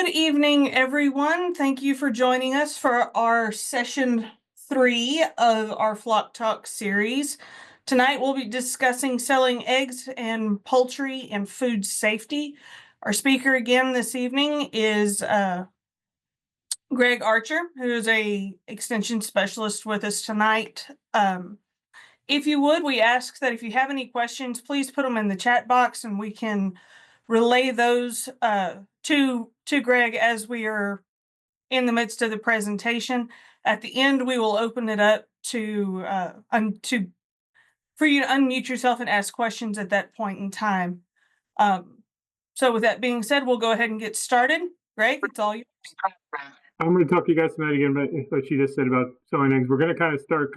Good evening, everyone. Thank you for joining us for our session 3 of our Flock Talk series. Tonight, we'll be discussing selling eggs and poultry and food safety. Our speaker again this evening is Greg Archer, who is a extension specialist with us tonight. If you would, we ask that if you have any questions, please put them in the chat box and we can relay those to Greg as we are in the midst of the presentation. At the end, we will open it up to for you to unmute yourself and ask questions at that point in time. So with that being said, we'll go ahead and get started. Greg, it's all yours. I'm going to talk to you guys tonight again about what she just said about selling eggs. We're going to kind of start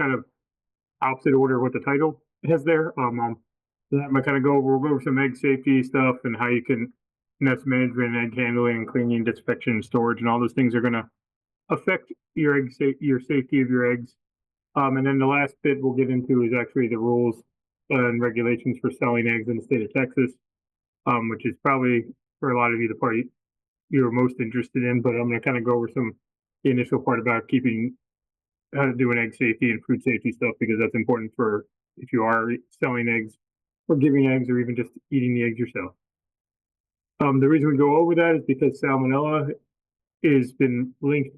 opposite order of what the title has there. That might kind of we'll go over some egg safety stuff and how you can nest management, egg handling, and cleaning, disinfection, and storage, and all those things are going to affect your your safety of your eggs. And then the last bit we'll get into is actually the rules and regulations for selling eggs in the state of Texas, which is probably for a lot of you the part you're most interested in. But I'm going to kind of go over the initial part about how to do an egg safety and food safety stuff, because that's important for if you are selling eggs or giving eggs or even just eating the eggs yourself. The reason we go over that is because salmonella has been linked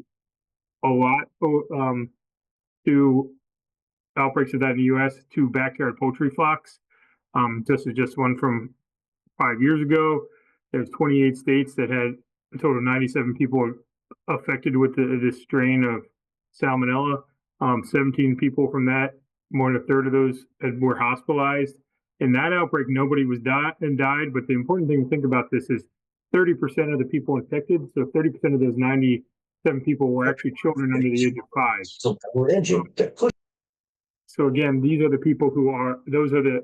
a lot to outbreaks of that in the U.S. to backyard poultry flocks. This is just one from 5 years ago. There's 28 states that had a total of 97 people affected with this strain of salmonella. 17 people from that, more than a third of those were hospitalized. In that outbreak, nobody was died, but the important thing to think about this is 30% of the people infected, so 30% of those 97 people were actually children under the age of 5. So again, these are the people those are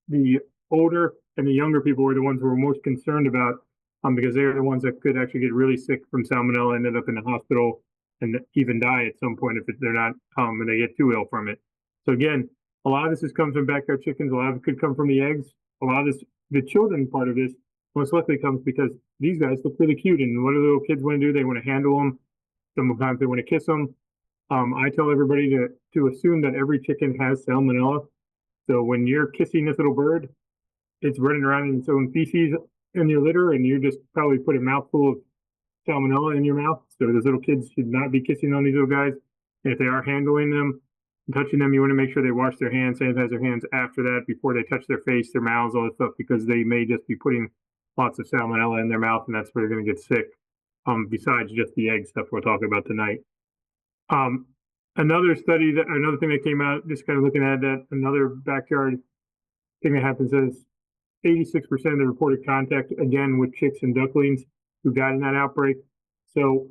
the older and the younger people were the ones who were most concerned about, because they're the ones that could actually get really sick from salmonella, ended up in the hospital, and even die at some point if they're not and they get too ill from it. So again, a lot of this comes from backyard chickens. A lot of it could come from the eggs. A lot of this, the children part of this, most likely comes because these guys look really cute. And what do little kids want to do? They want to handle them. Sometimes they want to kiss them. I tell everybody to assume that every chicken has salmonella. So when you're kissing this little bird, it's running around in its own feces in your litter, and you just probably put a mouthful of salmonella in your mouth. So those little kids should not be kissing on these little guys. And if they are handling them, touching them, you want to make sure they wash their hands, sanitize their hands after that, before they touch their face, their mouths, all that stuff, because they may just be putting lots of salmonella in their mouth, and that's where they're going to get sick. Besides just the egg stuff we'll talk about tonight. Another thing that came out, just kind of looking at that, another backyard thing that happens is 86% of the reported contact, again, with chicks and ducklings who got in that outbreak. So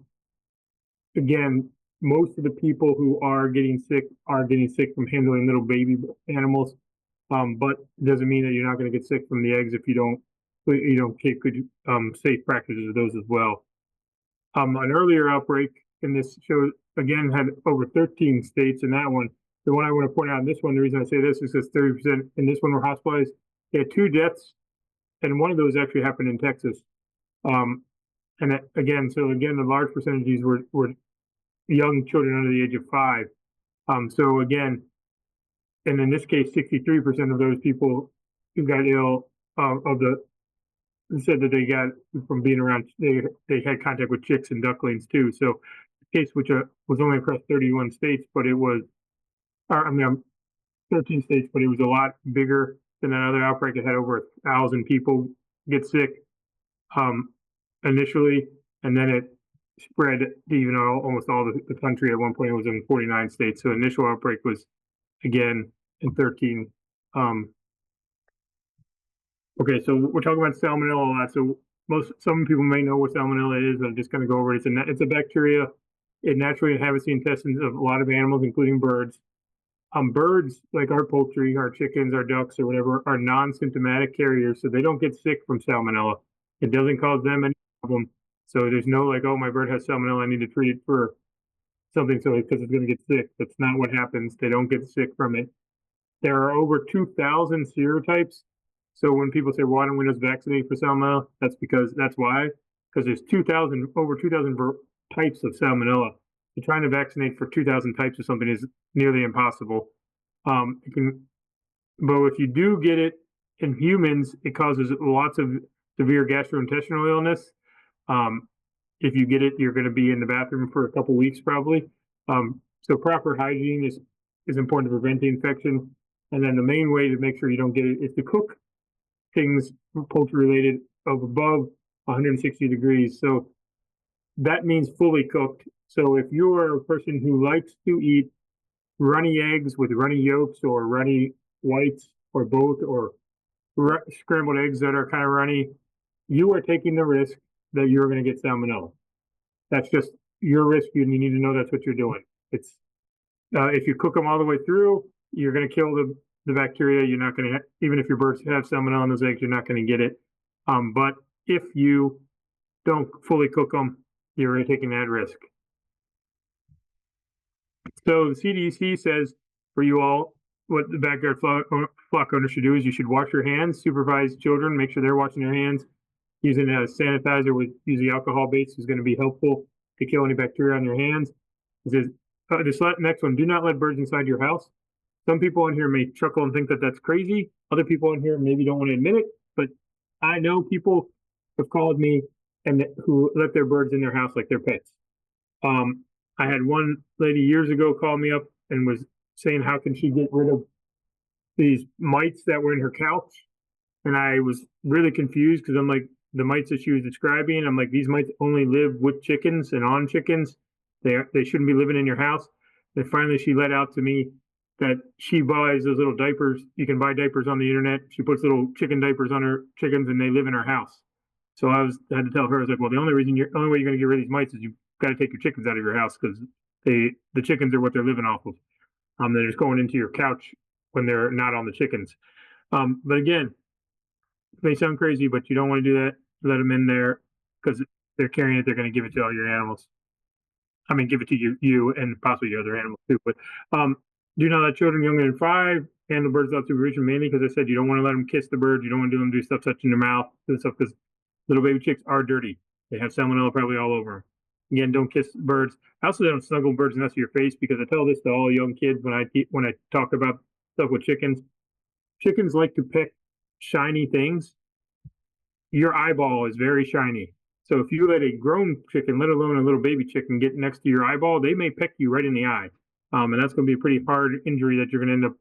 again, most of the people who are getting sick from handling little baby animals, but it doesn't mean that you're not going to get sick from the eggs if you don't keep good safe practices of those as well. An earlier outbreak in this show again had over 13 states in that one. The one I want to point out in this one, the reason I say this is because 30% in this one were hospitalized. They had 2 deaths, and one of those actually happened in Texas. And again, the large percentages were young children under the age of 5. So again, and in this case, 63% of those people who got ill said that they got from being around, they had contact with chicks and ducklings too. So the case, which was only across 31 states, but it was, 13 states, but it was a lot bigger than another outbreak that had over 1,000 people get sick initially, and then it spread to even almost all the country. At one point, it was in 49 states. So initial outbreak was again in 13. Okay, so we're talking about salmonella a lot. So some people may know what salmonella is. I'm just going to go over it. It's a bacteria. It naturally inhabits the intestines of a lot of animals, including birds. Birds, like our poultry, our chickens, our ducks, or whatever, are non-symptomatic carriers, so they don't get sick from salmonella. It doesn't cause them any problem. So there's no like, oh, my bird has salmonella, I need to treat it for something, so because it's going to get sick. That's not what happens. They don't get sick from it. There are over 2,000 serotypes. So when people say, well, why don't we just vaccinate for salmonella? That's why, because there's 2,000, over 2,000 types of salmonella. So trying to vaccinate for 2,000 types of something is nearly impossible. But if you do get it in humans, it causes lots of severe gastrointestinal illness. If you get it, you're going to be in the bathroom for a couple weeks probably. So proper hygiene is important to prevent the infection. And then the main way to make sure you don't get it is to cook things poultry related of above 160 degrees. So that means fully cooked. So if you're a person who likes to eat runny eggs with runny yolks or runny whites or both, or scrambled eggs that are kind of runny, you are taking the risk that you're going to get salmonella. That's just your risk, and you need to know that's what you're doing. It's if you cook them all the way through, you're going to kill the bacteria. You're not going to, even if your birds have salmonella in those eggs, you're not going to get it. But if you don't fully cook them, you're really taking that risk. So the CDC says for you all, what the backyard flock owner should do is you should wash your hands, supervise children, make sure they're washing their hands. Using a sanitizer with usually alcohol base is going to be helpful to kill any bacteria on your hands. It says, this next one, do not let birds inside your house. Some people in here may chuckle and think that that's crazy. Other people in here maybe don't want to admit it, but I know people have called me and who let their birds in their house like their pets. I had one lady years ago call me up and was saying, how can she get rid of these mites that were in her couch? And I was really confused because I'm like, the mites that she was describing, I'm like, these mites only live with chickens and on chickens. They shouldn't be living in your house. And finally, she let out to me that she buys those little diapers. You can buy diapers on the internet. She puts little chicken diapers on her chickens, and they live in her house. So I had to tell her, I was like, well, the only way you're going to get rid of these mites is you've got to take your chickens out of your house, because the chickens are what they're living off of. They're just going into your couch when they're not on the chickens. But again, it may sound crazy, but you don't want to do that. Let them in there, because they're carrying it. They're going to give it to all your animals. I mean, give it to you and possibly your other animals too. But do not let children younger than 5 handle birds without supervision, mainly because I said you don't want to let them kiss the bird. You don't want to do them do stuff touching their mouth and stuff, because little baby chicks are dirty. They have salmonella probably all over them. Again, don't kiss birds. I also don't snuggle birds' nests to your face, because I tell this to all young kids when I talk about stuff with chickens. Chickens like to pick shiny things. Your eyeball is very shiny. So if you let a grown chicken, let alone a little baby chicken, get next to your eyeball, they may peck you right in the eye. And that's going to be a pretty hard injury that you're going to end up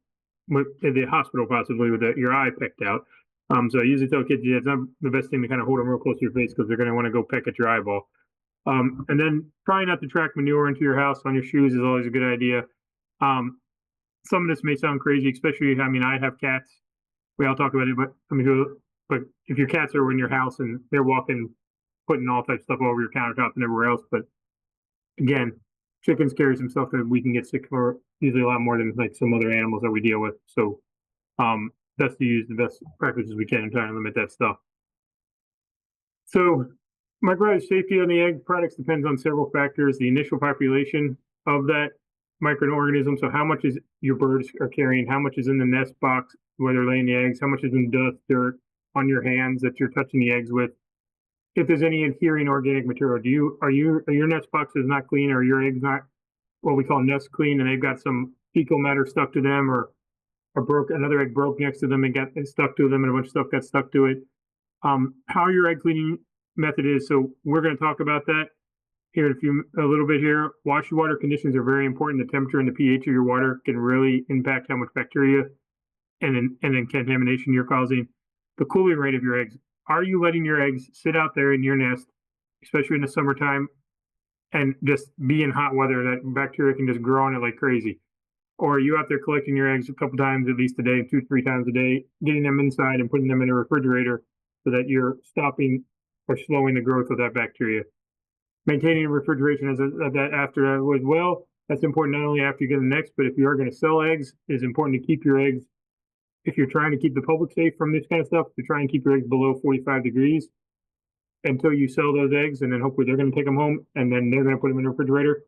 with in the hospital, possibly with your eye pecked out. So I usually tell kids, yeah, it's not the best thing to kind of hold them real close to your face, because they're going to want to go peck at your eyeball. And then try not to track manure into your house on your shoes is always a good idea. Some of this may sound crazy, especially, I mean, I have cats. We all talk about it, but if your cats are in your house and they're walking, putting all types of stuff over your countertop and everywhere else. But again, chickens carry some stuff that we can get sick for, usually a lot more than like some other animals that we deal with. So best to use the best practices we can and try to limit that stuff. So microbial safety on the egg products depends on several factors. The initial population of that microorganism, so how much is your birds are carrying, how much is in the nest box where they're laying the eggs, how much is in dust, dirt on your hands that you're touching the eggs with. If there's any adhering organic material, are your nest boxes not clean, or your eggs not what we call nest clean, and they've got some fecal matter stuck to them, or another egg broke next to them and got stuck to them, and a bunch of stuff got stuck to it. How your egg cleaning method is. So we're going to talk about that here in a little bit here. Wash your water conditions are very important. The temperature and the pH of your water can really impact how much bacteria and then contamination you're causing. The cooling rate of your eggs. Are you letting your eggs sit out there in your nest, especially in the summertime, and just be in hot weather that bacteria can just grow on it like crazy? Or are you out there collecting your eggs a couple times at least a day, 2-3 times a day, getting them inside and putting them in a refrigerator so that you're stopping or slowing the growth of that bacteria? Maintaining refrigeration as after as well. That's important not only after you get them next, but if you are going to sell eggs, it's important to keep your eggs. If you're trying to keep the public safe from this kind of stuff, to try and keep your eggs below 45 degrees until you sell those eggs, and then hopefully they're going to take them home, and then they're going to put them in the refrigerator.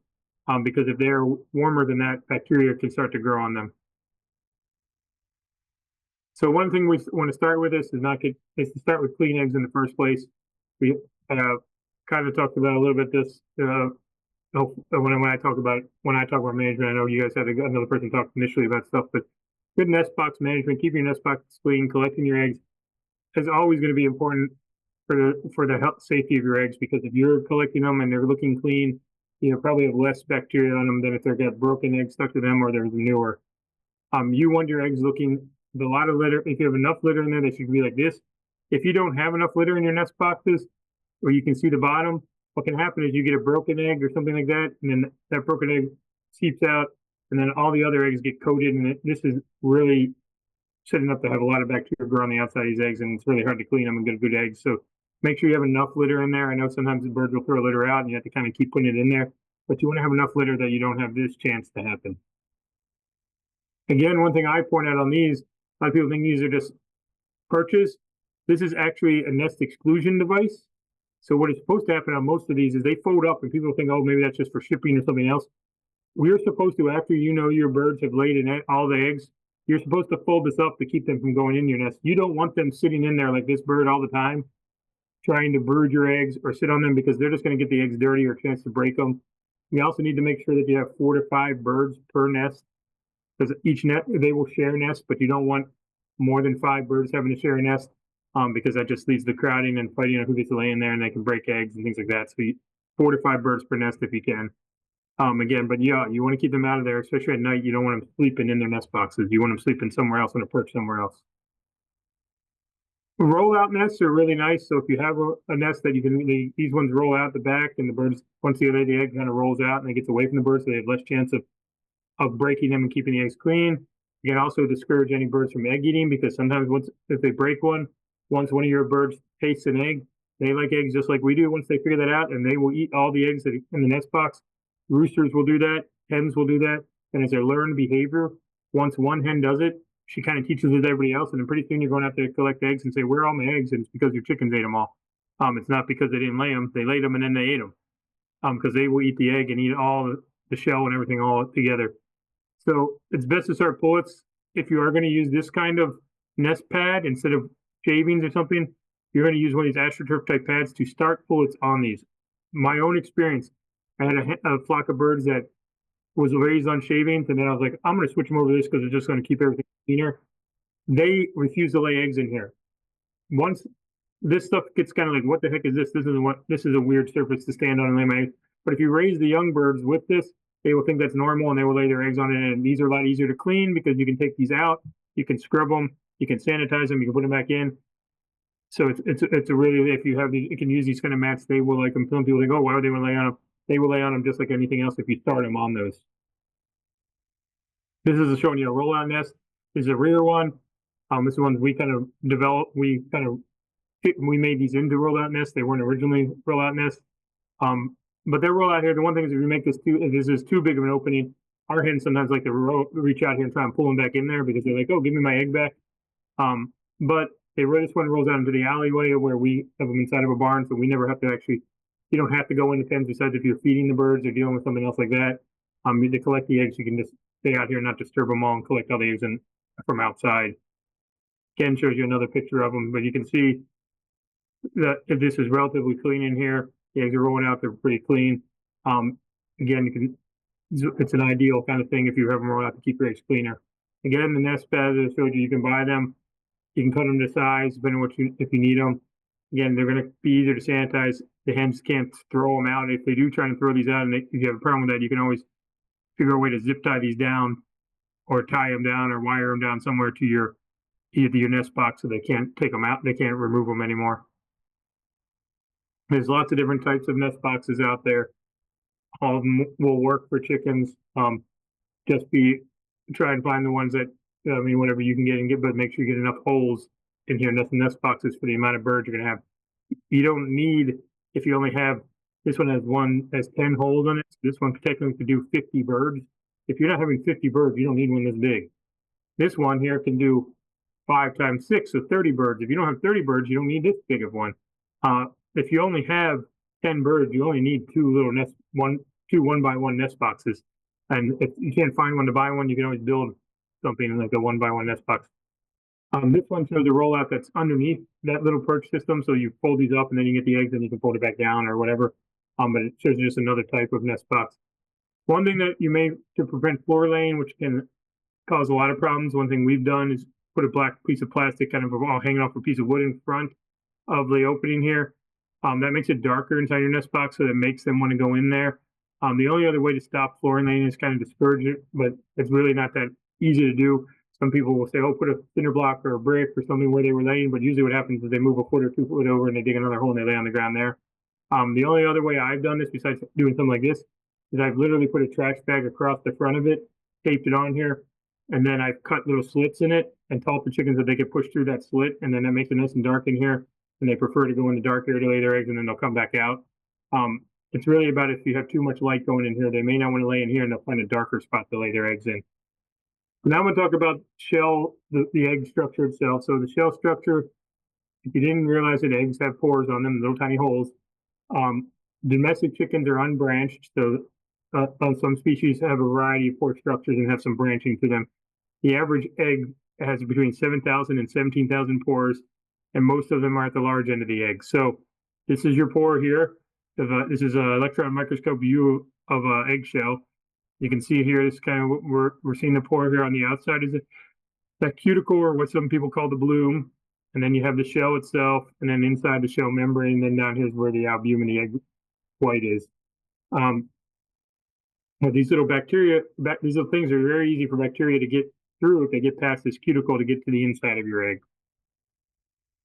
Because if they're warmer than that, bacteria can start to grow on them. So one thing we want to start with is to start with clean eggs in the first place. We kind of talked about a little bit this, when I talk about management, I know you guys had another person talk initially about stuff, but good nest box management, keeping your nest box clean, collecting your eggs is always going to be important for the health safety of your eggs, because if you're collecting them and they're looking clean, you know, probably have less bacteria on them than if they've got broken eggs stuck to them or there's newer. You want your eggs looking with a lot of litter. If you have enough litter in there, they should be like this. If you don't have enough litter in your nest boxes, where you can see the bottom, what can happen is you get a broken egg or something like that, and then that broken egg seeps out, and then all the other eggs get coated, and this is really setting up to have a lot of bacteria grow on the outside of these eggs, and it's really hard to clean them and get good eggs. So make sure you have enough litter in there. I know sometimes the birds will throw litter out, and you have to kind of keep putting it in there, but you want to have enough litter that you don't have this chance to happen. Again, one thing I point out on these, a lot of people think these are just perches. This is actually a nest exclusion device. So what is supposed to happen on most of these is they fold up, and people think, oh, maybe that's just for shipping or something else. We're supposed to, after you know your birds have laid all the eggs, you're supposed to fold this up to keep them from going in your nest. You don't want them sitting in there like this bird all the time, trying to brood your eggs or sit on them, because they're just going to get the eggs dirty or a chance to break them. You also need to make sure that you have 4 to 5 birds per nest, because each net, they will share nests, but you don't want more than 5 birds having to share a nest, because that just leads to crowding and fighting on who gets to lay in there, and they can break eggs and things like that. So 4 to 5 birds per nest if you can. Again, but yeah, you want to keep them out of there, especially at night. You don't want them sleeping in their nest boxes. You want them sleeping somewhere else on a perch somewhere else. Rollout nests are really nice. So if you have a nest that you can, these ones roll out the back, and the birds, once they lay the egg, kind of rolls out and it gets away from the birds, so they have less chance of breaking them and keeping the eggs clean. You can also discourage any birds from egg eating, because sometimes if they break one, once one of your birds tastes an egg, they like eggs just like we do. Once they figure that out, and they will eat all the eggs that are in the nest box. Roosters will do that. Hens will do that. And it's a learned behavior. Once one hen does it, she kind of teaches it to everybody else. And then pretty soon you're going out there to collect eggs and say, where are all my eggs? And it's because your chickens ate them all. It's not because they didn't lay them. They laid them and then they ate them. Because they will eat the egg and eat all the shell and everything all together. So it's best to start pullets. If you are going to use this kind of nest pad instead of shavings or something, you're going to use one of these AstroTurf type pads to start pullets on these. My own experience, I had a flock of birds that was raised on shavings, and then I was like, I'm going to switch them over to this because it's just going to keep everything cleaner. They refuse to lay eggs in here. Once this stuff gets kind of like, what the heck is this? This is a weird surface to stand on and lay my eggs. But if you raise the young birds with this, they will think that's normal, and they will lay their eggs on it. And these are a lot easier to clean because you can take these out, you can scrub them, you can sanitize them, you can put them back in. So it's a really, if you have these, you can use these kind of mats. They will like them. Some people think, oh, why would they want to lay on them? They will lay on them just like anything else if you start them on those. This is showing you a rollout nest. This is a rear one. This is one we kind of developed. We made these into rollout nests. They weren't originally rollout nests. But they're rollout here. The one thing is, if you make this is too big of an opening, our hens sometimes like to reach out here and try and pull them back in there because they're like, oh, give me my egg back. But this one rolls out into the alleyway where we have them inside of a barn, so we never have to actually. You don't have to go in the pens, besides if you're feeding the birds or dealing with something else like that. To collect the eggs, you can just stay out here and not disturb them all and collect all the eggs from outside. Ken shows you another picture of them, but you can see that if this is relatively clean in here, the eggs are rolling out, they're pretty clean. Again, it's an ideal kind of thing if you have them roll out to keep your eggs cleaner. Again, the nest pads I showed you, you can buy them. You can cut them to size, depending on if you need them. Again, they're going to be easier to sanitize. The hens can't throw them out. If they do try and throw these out, and if you have a problem with that, you can always figure a way to zip tie these down, or tie them down, or wire them down somewhere to your nest box so they can't take them out. They can't remove them anymore. There's lots of different types of nest boxes out there. All of them will work for chickens. Just try and find the ones that whatever you can get, but make sure you get enough holes in here, nest boxes for the amount of birds you're going to have. You don't need, if you only have, this one has 10 holes on it. So this one technically could do 50 birds. If you're not having 50 birds, you don't need one this big. This one here can do 5 times 6, so 30 birds. If you don't have 30 birds, you don't need this big of one. If you only have 10 birds, you only need 2 little two 1x1 nest boxes. And if you can't find one to buy one, you can always build something like a 1x1 nest box. This one shows a rollout that's underneath that little perch system. So you fold these up and then you get the eggs and you can fold it back down or whatever. But it shows just another type of nest box. One thing that you may, to prevent floor laying, which can cause a lot of problems, one thing we've done is put a black piece of plastic kind of hanging off a piece of wood in front of the opening here. That makes it darker inside your nest box, so that makes them want to go in there. The only other way to stop floor laying is kind of discourage it, but it's really not that easy to do. Some people will say, oh, put a cinder block or a brick or something where they were laying, but usually what happens is they move a foot or 2 foot over and they dig another hole and they lay on the ground there. The only other way I've done this, besides doing something like this, is I've literally put a trash bag across the front of it, taped it on here, and then I've cut little slits in it and taught the chickens that they could push through that slit, and then that makes it nice and dark in here, and they prefer to go in the dark area to lay their eggs, and then they'll come back out. It's really about if you have too much light going in here, they may not want to lay in here, and they'll find a darker spot to lay their eggs in. Now I'm going to talk about the egg structure itself. So the shell structure, if you didn't realize that eggs have pores on them, little tiny holes. Domestic chickens are unbranched, so some species have a variety of pore structures and have some branching to them. The average egg has between 7,000 and 17,000 pores, and most of them are at the large end of the egg. So this is your pore here. This is an electron microscope view of an eggshell. You can see here, this is kind of what we're seeing the pore here on the outside is that cuticle, or what some people call the bloom. And then you have the shell itself, and then inside the shell membrane, and then down here is where the albumin, the egg white is. But these little bacteria, these little things are very easy for bacteria to get through if they get past this cuticle to get to the inside of your egg.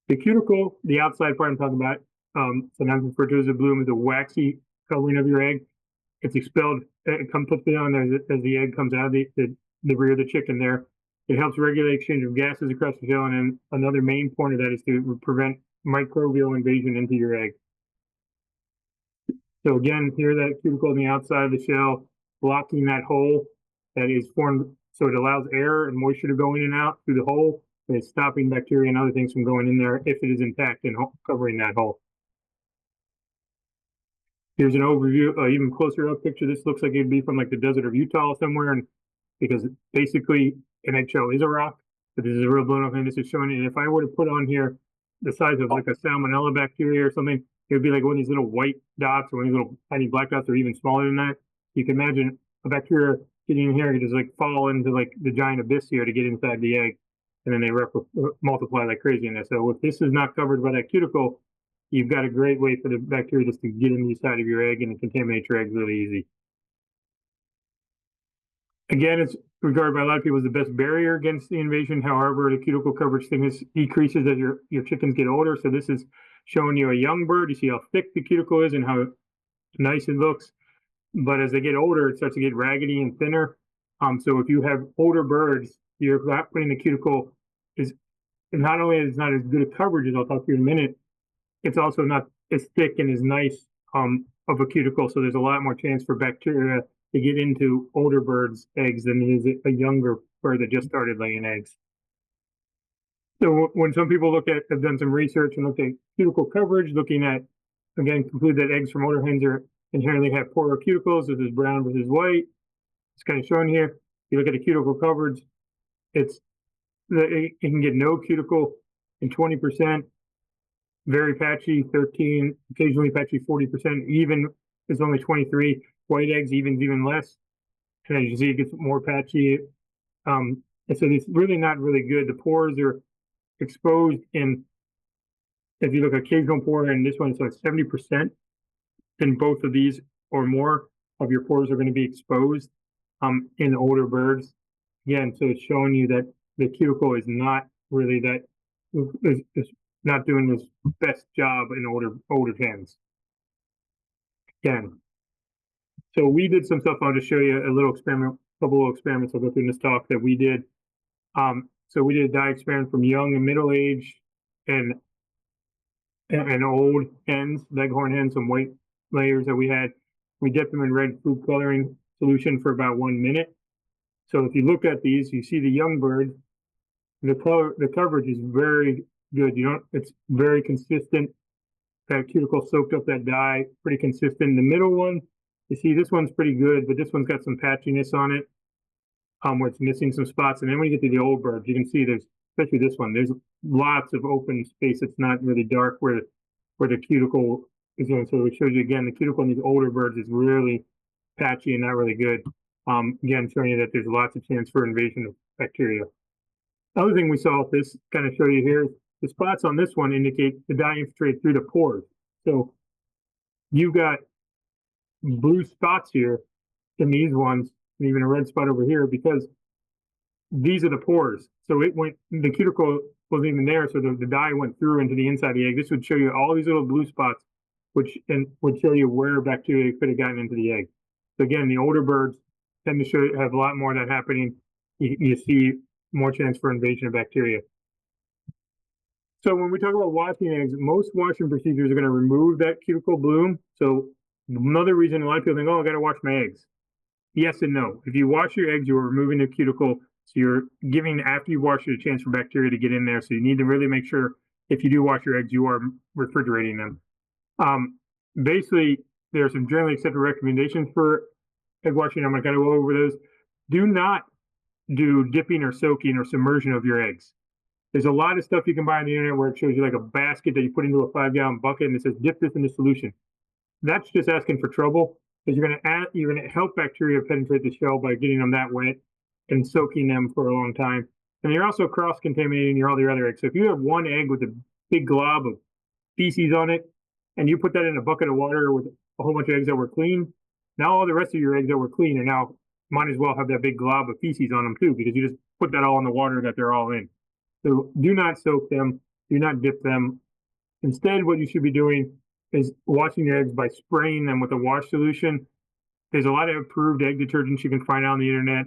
The cuticle, the outside part I'm talking about, sometimes referred to as a bloom, is a waxy covering of your egg. It's expelled, it puts it on there as the egg comes out of the rear of the chicken there. It helps regulate exchange of gases across the shell, and then another main point of that is to prevent microbial invasion into your egg. So again, here that cuticle on the outside of the shell, blocking that hole that is formed, so it allows air and moisture to go in and out through the hole, and it's stopping bacteria and other things from going in there if it is intact and covering that hole. Here's an overview, even closer up picture. This looks like it'd be from like the desert of Utah somewhere, and because basically an eggshell is a rock, but this is a real blown up, and this is showing it. And if I were to put on here the size of like a salmonella bacteria or something, it would be like one of these little white dots or one of these little tiny black dots, or even smaller than that. You can imagine a bacteria getting in here, you just like fall into like the giant abyss here to get inside the egg, and then they multiply like crazy in there. So if this is not covered by that cuticle, you've got a great way for the bacteria just to get in the side of your egg and contaminate your eggs really easy. Again, it's regarded by a lot of people as the best barrier against the invasion. However, the cuticle coverage thickness decreases as your chickens get older. So this is showing you a young bird. You see how thick the cuticle is and how nice it looks. But as they get older, it starts to get raggedy and thinner. So if you have older birds, you're putting the cuticle is not only is not as good a coverage as I'll talk to you in a minute, it's also not as thick and as nice of a cuticle. So there's a lot more chance for bacteria to get into older birds' eggs than it is a younger bird that just started laying eggs. So when some people have done some research and looked at cuticle coverage, looking at, again, conclude that eggs from older hens are inherently have poorer cuticles. This is brown versus white. It's kind of shown here. You look at the cuticle coverage, it can get no cuticle in 20%, very patchy 13, occasionally patchy 40%, even is only 23. White eggs even less, and as you see, it gets more patchy. And so it's really not really good. The pores are exposed in, if you look at occasional pore, and this one, so it's 70%. Then both of these or more of your pores are going to be exposed in older birds. Again, so it's showing you that the cuticle is not really is not doing this best job in older hens. Again. So we did some stuff. I'll just show you a little experiment, a couple of experiments I'll go through in this talk that we did. So we did a dye experiment from young and middle age and old hens, leghorn hens, some white layers that we had. We dipped them in red food coloring solution for about 1 minute. So if you look at these, you see the young bird, the coverage is very good. It's very consistent. That cuticle soaked up that dye, pretty consistent. The middle one, you see this one's pretty good, but this one's got some patchiness on it, where it's missing some spots. And then when you get to the old birds, you can see there's especially this one, there's lots of open space. It's not really dark where the cuticle is going. So it shows you again, the cuticle in these older birds is really patchy and not really good. Again, showing you that there's lots of chance for invasion of bacteria. Other thing we saw, this kind of show you here, the spots on this one indicate the dye infiltrated through the pores. So you've got blue spots here in these ones, and even a red spot over here, because these are the pores. So it went, the cuticle wasn't even there, so the dye went through into the inside of the egg. This would show you all these little blue spots, which would show you where bacteria could have gotten into the egg. So again, the older birds tend to have a lot more of that happening. You see more chance for invasion of bacteria. So when we talk about washing eggs, most washing procedures are going to remove that cuticle bloom. So another reason a lot of people think, oh, I got to wash my eggs. Yes and no. If you wash your eggs, you are removing the cuticle. So you're giving, after you wash it, a chance for bacteria to get in there. So you need to really make sure if you do wash your eggs, you are refrigerating them. Basically, there are some generally accepted recommendations for egg washing. I'm going to kind of go over those. Do not do dipping or soaking or submersion of your eggs. There's a lot of stuff you can buy on the internet where it shows you like a basket that you put into a 5-gallon bucket and it says dip this into solution. That's just asking for trouble, because you're going to help bacteria penetrate the shell by getting them that wet and soaking them for a long time. And you're also cross-contaminating all the other eggs. So if you have one egg with a big glob of feces on it, and you put that in a bucket of water with a whole bunch of eggs that were clean, now all the rest of your eggs that were clean are now might as well have that big glob of feces on them too, because you just put that all in the water that they're all in. So do not soak them, do not dip them. Instead, what you should be doing is washing your eggs by spraying them with a wash solution. There's a lot of approved egg detergents you can find on the internet.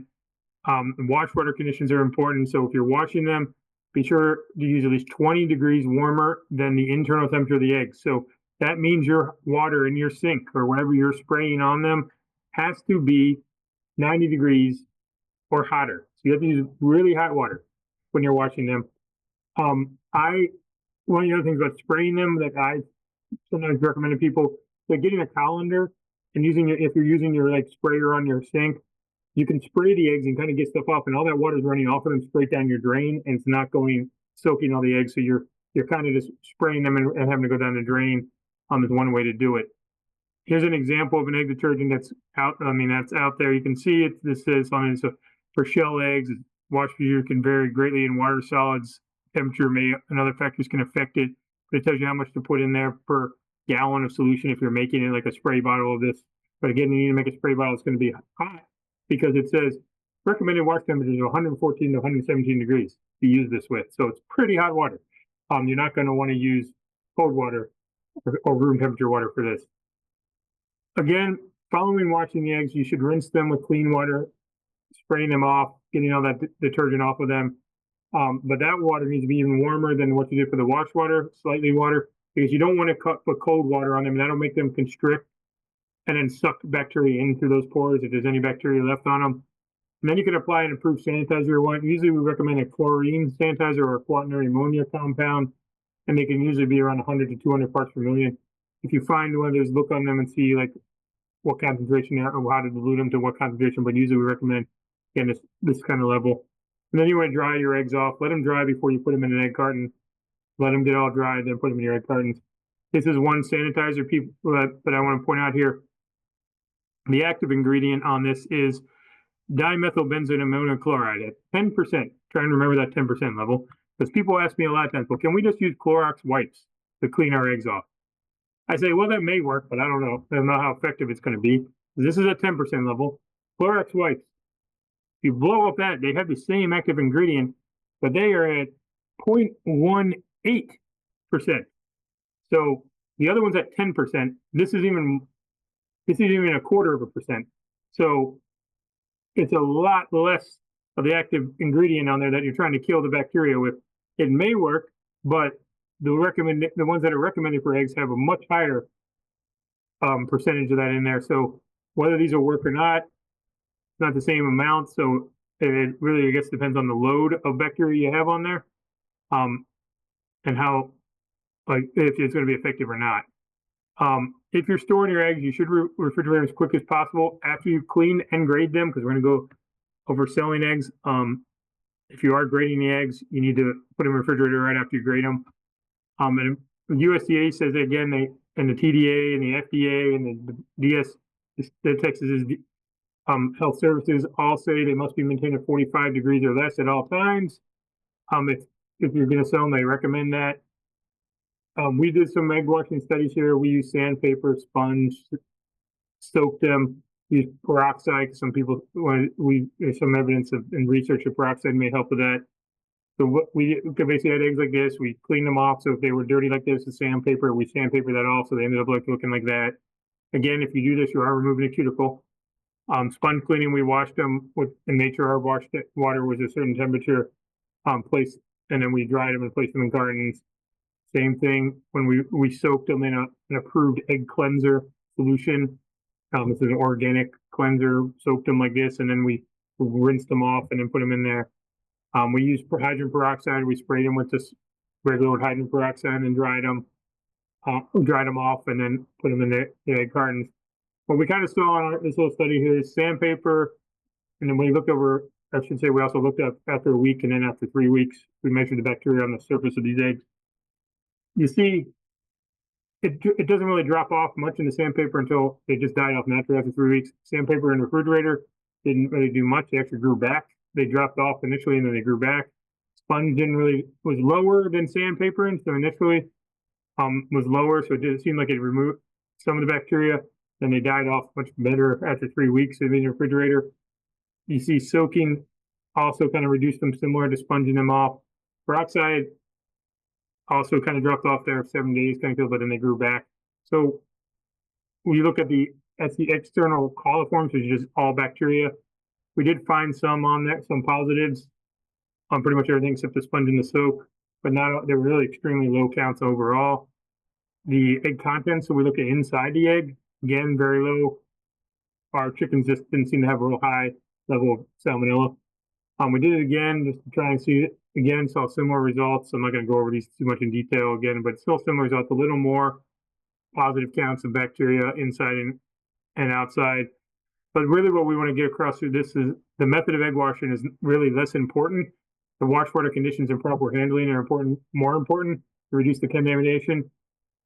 Wash water conditions are important. So if you're washing them, be sure to use at least 20 degrees warmer than the internal temperature of the eggs. So that means your water in your sink or whatever you're spraying on them has to be 90 degrees or hotter. So you have to use really hot water when you're washing them. One of the other things about spraying them that I sometimes recommend to people, like getting a colander and if you're using your like sprayer on your sink, you can spray the eggs and kind of get stuff off, and all that water is running off of them straight down your drain, and it's not soaking all the eggs. So you're kind of just spraying them and having to go down the drain. Is one way to do it. Here's an example of an egg detergent that's out. That's out there. You can see it. This says on it. So for shell eggs, wash procedure can vary greatly in water solids. Temperature and other factors can affect it. But it tells you how much to put in there per gallon of solution if you're making it like a spray bottle of this. But again, you need to make a spray bottle that's going to be hot, because it says recommended wash temperature is 114 to 117 degrees to use this with. So it's pretty hot water. You're not going to want to use cold water or room temperature water for this. Again, following washing the eggs, you should rinse them with clean water, spraying them off, getting all that detergent off of them. But that water needs to be even warmer than what you did for the wash water, slightly water, because you don't want to put cold water on them. That'll make them constrict and then suck bacteria in through those pores if there's any bacteria left on them. And then you can apply an improved sanitizer. Usually we recommend a chlorine sanitizer or a quaternary ammonia compound, and they can usually be around 100 to 200 parts per million. If you find one of those, look on them and see like what concentration or how to dilute them to what concentration, but usually we recommend, again, this kind of level. And then you want to dry your eggs off. Let them dry before you put them in an egg carton. Let them get all dry, then put them in your egg cartons. This is one sanitizer that I want to point out here. The active ingredient on this is dimethylbenzoate ammonium chloride at 10%. Try and remember that 10% level, because people ask me a lot of times, well, can we just use Clorox wipes to clean our eggs off? I say, well, that may work, but I don't know. I don't know how effective it's going to be. This is a 10% level. Clorox wipes, if you blow up that, they have the same active ingredient, but they are at 0.18%. So the other one's at 10%. This is even a 0.25%. So it's a lot less of the active ingredient on there that you're trying to kill the bacteria with. It may work, but the ones that are recommended for eggs have a much higher percentage of that in there. So whether these will work or not, it's not the same amount. So it really, I guess, depends on the load of bacteria you have on there, and how, like, if it's going to be effective or not. If you're storing your eggs, you should refrigerate them as quick as possible after you clean and grade them, because we're going to go over selling eggs. If you are grading the eggs, you need to put them in the refrigerator right after you grade them. And the USDA says again, and the TDA and the FDA and the DS, the Texas Health Services all say they must be maintained at 45 degrees or less at all times. If you're going to sell them, they recommend that. We did some egg washing studies here. We use sandpaper, sponge, soak them, use peroxide. Some people, there's some evidence in research that peroxide may help with that. So what we basically had eggs like this. We cleaned them off. So if they were dirty like this, the sandpaper, we sandpaper that off. So they ended up looking like that. Again, if you do this, you are removing a cuticle. Sponge cleaning, we washed them and made sure our water was a certain temperature, place, and then we dried them and placed them in cartons. Same thing when we soaked them in an approved egg cleanser solution. This is an organic cleanser. Soaked them like this, and then we rinsed them off and then put them in there. We used hydrogen peroxide. We sprayed them with this regular hydrogen peroxide and dried them off, and then put them in the egg cartons. What we kind of saw in this little study here is sandpaper, and then we looked over. I should say we also looked up after a week, and then after 3 weeks, we measured the bacteria on the surface of these eggs. You see, it doesn't really drop off much in the sandpaper until they just died off naturally after 3 weeks. Sandpaper in the refrigerator didn't really do much. They actually grew back. They dropped off initially, and then they grew back. Sponge was lower than sandpaper, and so initially was lower, so it did seem like it removed some of the bacteria. Then they died off much better after 3 weeks in the refrigerator. You see soaking also kind of reduced them, similar to sponging them off. Peroxide also kind of dropped off there 7 days, kind of, but then they grew back. So when you look at the external coliforms, which is just all bacteria, we did find some on that, some positives on pretty much everything except the sponge and the soak, but not, they were really extremely low counts overall. The egg contents, so we look at inside the egg, again, very low. Our chickens just didn't seem to have a real high level of salmonella. We did it again just to try and see it again, saw similar results. I'm not going to go over these too much in detail again, but still similar results, a little more positive counts of bacteria inside and outside. But really what we want to get across through this is the method of egg washing is really less important. The wash water conditions and proper handling are more important to reduce the contamination.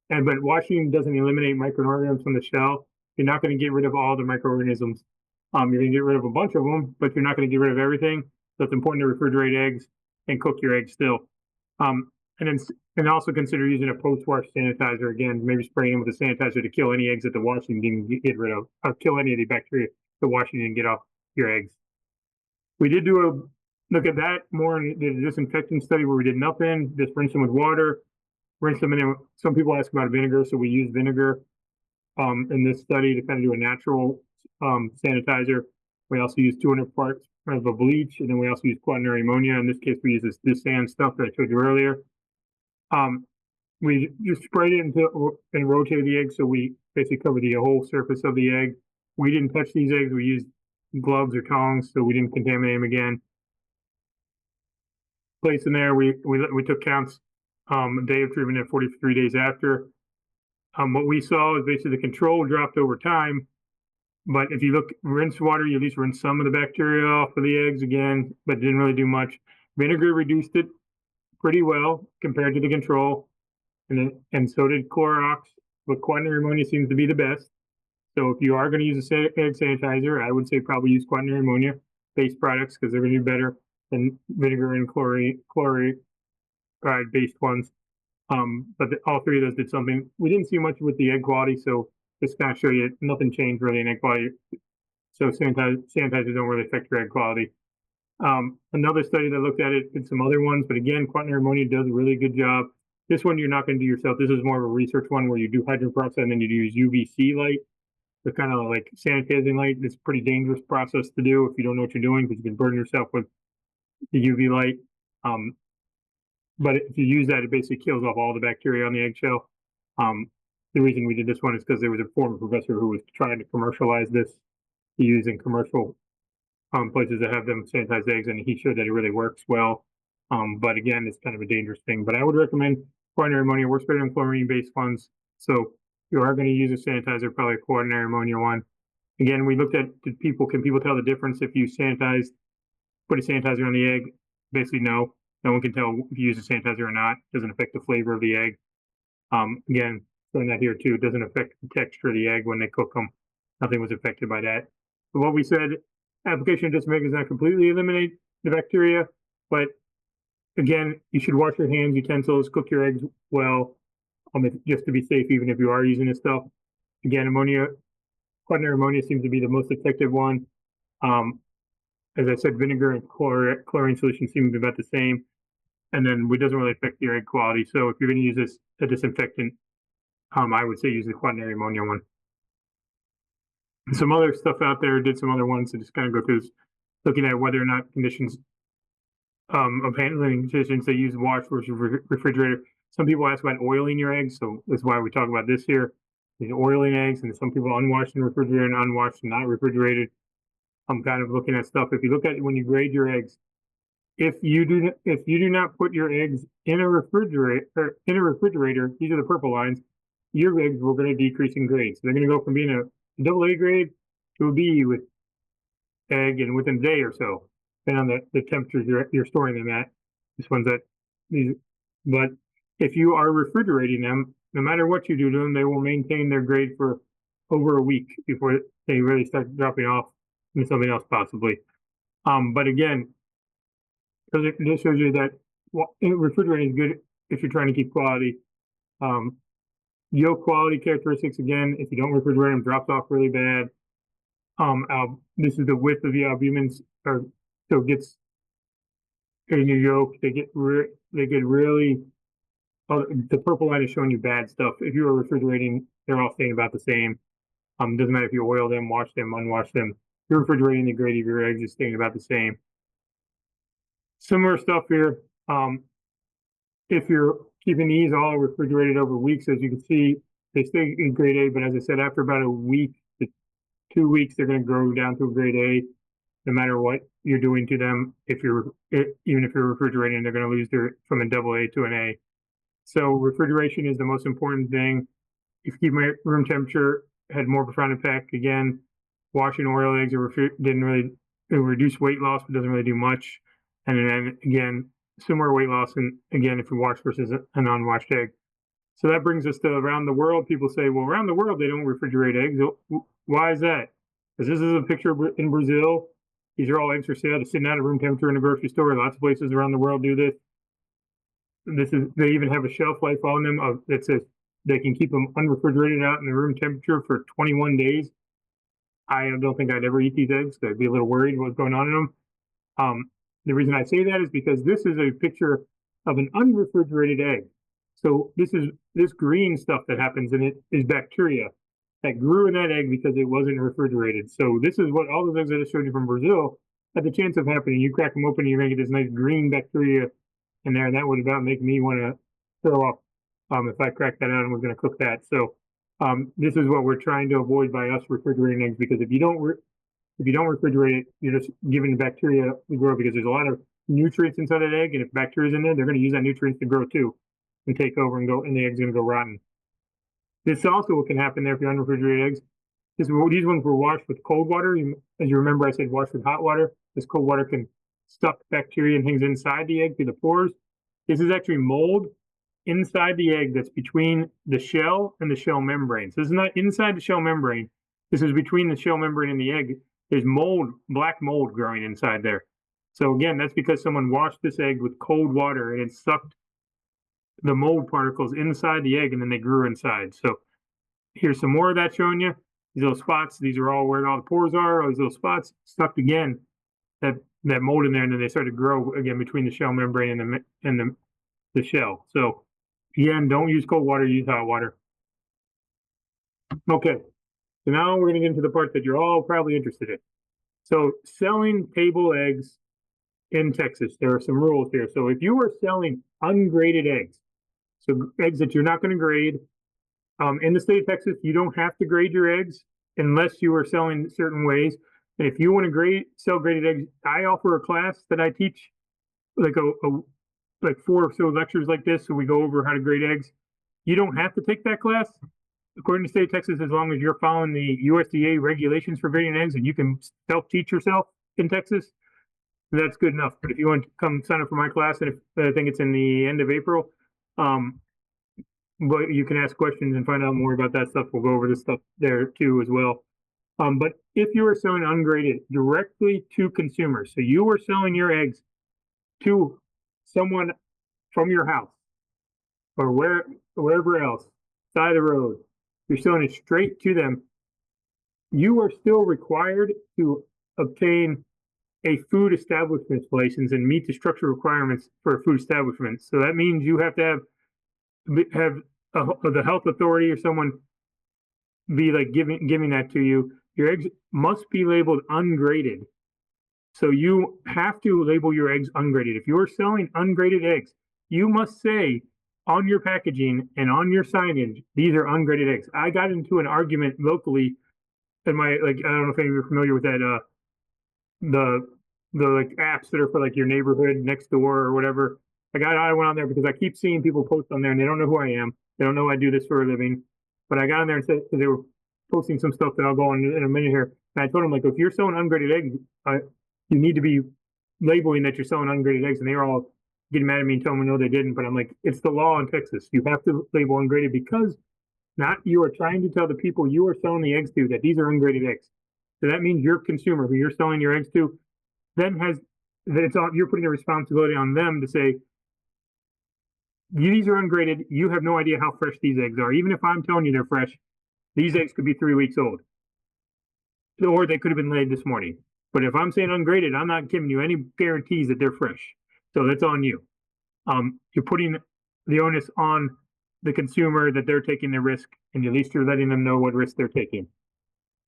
But washing doesn't eliminate microorganisms from the shell. You're not going to get rid of all the microorganisms. You're going to get rid of a bunch of them, but you're not going to get rid of everything. So it's important to refrigerate eggs and cook your eggs still. And also consider using a post-wash sanitizer. Again, maybe spraying them with a sanitizer to kill any eggs that the washing didn't get rid of, or kill any of the bacteria the washing didn't get off your eggs. We did do a look at that more in the disinfectant study where we did nothing, just rinse them with water, rinse them in. Some people ask about vinegar, so we use vinegar in this study to kind of do a natural sanitizer. We also use 200 parts of a bleach, and then we also use quaternary ammonia. In this case, we use this sand stuff that I showed you earlier. We just sprayed it and rotated the egg, so we basically covered the whole surface of the egg. We didn't touch these eggs. We used gloves or tongs, so we didn't contaminate them again. Place in there, we took counts a day of treatment and 43 days after. What we saw is basically the control dropped over time. But if you look, rinse water, you at least rinse some of the bacteria off of the eggs again, but didn't really do much. Vinegar reduced it pretty well compared to the control, and so did Clorox. But quaternary ammonia seems to be the best. So if you are going to use a egg sanitizer, I would say probably use quaternary ammonia based products because they're going to do better than vinegar and chloride based ones. But all three of those did something. We didn't see much with the egg quality, so just kind of show you nothing changed really in egg quality. So sanitizers don't really affect your egg quality. Another study that looked at it did some other ones, but again, quaternary ammonia does a really good job. This one you're not going to do yourself. This is more of a research one where you do hydrogen peroxide and then you use UVC light. The kind of like sanitizing light. It's a pretty dangerous process to do if you don't know what you're doing because you can burn yourself with the UV light. But if you use that, it basically kills off all the bacteria on the eggshell. The reason we did this one is because there was a former professor who was trying to commercialize this to use in commercial places that have them sanitize eggs, and he showed that it really works well. But again, it's kind of a dangerous thing. But I would recommend quaternary ammonia. Works better than chlorine-based ones. So if you are going to use a sanitizer, probably a quaternary ammonia one. Again, we looked at can people tell the difference if you put a sanitizer on the egg basically no one can tell if you use a sanitizer or not. It doesn't affect the flavor of the egg. Again, showing that here too, it doesn't affect the texture of the egg when they cook them. Nothing was affected by that. But what we said, application of disinfectant does not completely eliminate the bacteria, but again, you should wash your hands, utensils, cook your eggs well, just to be safe, even if you are using this stuff. Again, quaternary ammonia seems to be the most effective one. As I said, vinegar and chlorine solution seem to be about the same. And then it doesn't really affect your egg quality. So if you're going to use a disinfectant, I would say use the quaternary ammonia one. Some other stuff out there, did some other ones to just kind of go through, looking at whether or not conditions of handling conditions they use wash versus refrigerator. Some people ask about oiling your eggs, so that's why we talk about this here. Oiling eggs, and some people unwashed and refrigerated, and unwashed and not refrigerated. I'm kind of looking at stuff. If you look at it when you grade your eggs, if you do not put your eggs in a refrigerator, these are the purple lines, your eggs are going to decrease in grade. So they're going to go from being a AA grade to a B with egg, and within a day or so, depending on the temperatures you're storing them at. But if you are refrigerating them, no matter what you do to them, they will maintain their grade for over a week before they really start dropping off into something else possibly. But again, because this shows you that refrigerating is good if you're trying to keep quality. Yolk quality characteristics, again, if you don't refrigerate them, drops off really bad. This is the width of the albumins, so it gets in your yolk. They get really. The purple line is showing you bad stuff. If you are refrigerating, they're all staying about the same. Doesn't matter if you oil them, wash them, unwash them. If you're refrigerating, the grade of your eggs is staying about the same. Similar stuff here. If you're keeping these all refrigerated over weeks, as you can see, they stay in grade A, but as I said, after about a week to 2 weeks, they're going to grow down to a grade A, no matter what you're doing to them. Even if you're refrigerating, they're going to lose from a AA to an A. So refrigeration is the most important thing. If you keep my room temperature, had more profound effect. Again, washing oil eggs didn't really reduce weight loss, but doesn't really do much. And then again, similar weight loss, and again, if you wash versus an unwashed egg. So that brings us to around the world. People say, well, around the world, they don't refrigerate eggs. Why is that? Because this is a picture in Brazil. These are all eggs for sale. They're sitting out at room temperature in a grocery store. Lots of places around the world do this. They even have a shelf life on them that says they can keep them unrefrigerated out in the room temperature for 21 days. I don't think I'd ever eat these eggs. I'd be a little worried what's going on in them. The reason I say that is because this is a picture of an unrefrigerated egg. So this green stuff that happens in it is bacteria that grew in that egg because it wasn't refrigerated. So this is what all those eggs I just showed you from Brazil had the chance of happening. You crack them open, you're going to get this nice green bacteria in there, and that would about make me want to throw up if I crack that out and we're going to cook that. So this is what we're trying to avoid by us refrigerating eggs, because if you don't refrigerate it, you're just giving the bacteria to grow, because there's a lot of nutrients inside that egg, and if bacteria's in there, they're going to use that nutrients to grow too and take over and the egg's going to go rotten. This also what can happen there if you unrefrigerate eggs. These ones were washed with cold water. As you remember, I said wash with hot water. This cold water can stuff bacteria and things inside the egg through the pores. This is actually mold inside the egg that's between the shell and the shell membrane. So this is not inside the shell membrane. This is between the shell membrane and the egg. There's mold, black mold growing inside there. So again, that's because someone washed this egg with cold water and it sucked the mold particles inside the egg, and then they grew inside. So here's some more of that showing you. These little spots, these are all where all the pores are. All these little spots sucked again that mold in there, and then they started to grow again between the shell membrane and the shell. So again, don't use cold water, use hot water. Okay, so now we're going to get into the part that you're all probably interested in. So selling table eggs in Texas, there are some rules here. So if you are selling ungraded eggs, so eggs that you're not going to grade, in the state of Texas, you don't have to grade your eggs unless you are selling certain ways. And if you want to sell graded eggs, I offer a class that I teach, like like 4 or so lectures like this, so we go over how to grade eggs. You don't have to take that class, according to the state of Texas, as long as you're following the USDA regulations for grading eggs, and you can self-teach yourself in Texas. that's good enough. But if you want to come sign up for my class, and if I think it's in the end of April, but you can ask questions and find out more about that stuff. We'll go over this stuff there too as well. But if you are selling ungraded directly to consumers, so you are selling your eggs to someone from your house or wherever else, side of the road, you're selling it straight to them, you are still required to obtain a food establishment license and meet the structural requirements for a food establishment. So that means you have to have the health authority or someone be like giving that to you. Your eggs must be labeled ungraded. So you have to label your eggs ungraded. If you're selling ungraded eggs, you must say on your packaging and on your signage, these are ungraded eggs. I got into an argument locally in my, like, I don't know if any of you are familiar with that, the like apps that are for like your neighborhood next door or whatever. I went on there because I keep seeing people post on there and they don't know who I am. They don't know I do this for a living. But I got on there and said, because they were posting some stuff that I'll go on in a minute here. And I told them, like, if you're selling ungraded eggs, you need to be labeling that you're selling ungraded eggs. And they were all getting mad at me and telling me no, they didn't. But I'm like, it's the law in Texas. You have to label ungraded because not you are trying to tell the people you are selling the eggs to that these are ungraded eggs. So that means your consumer who you're selling your eggs to then has that it's all, you're putting a responsibility on them to say, these are ungraded. You have no idea how fresh these eggs are. Even if I'm telling you they're fresh, these eggs could be 3 weeks old. Or they could have been laid this morning. But if I'm saying ungraded, I'm not giving you any guarantees that they're fresh. So that's on you. You're putting the onus on the consumer that they're taking the risk, and at least you're letting them know what risk they're taking.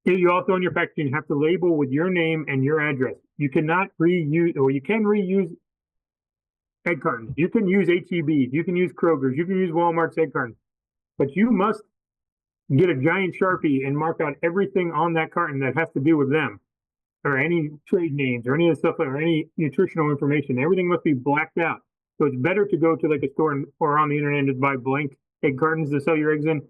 You also on your packaging have to label with your name and your address. You cannot reuse, or you can reuse egg cartons. You can use HEBs, you can use Kroger's, you can use Walmart's egg cartons, but you must get a giant Sharpie and mark out everything on that carton that has to do with them, or any trade names, or any of the stuff, or any nutritional information. Everything must be blacked out. So it's better to go to like a store or on the internet and just buy blank egg cartons to sell your eggs in.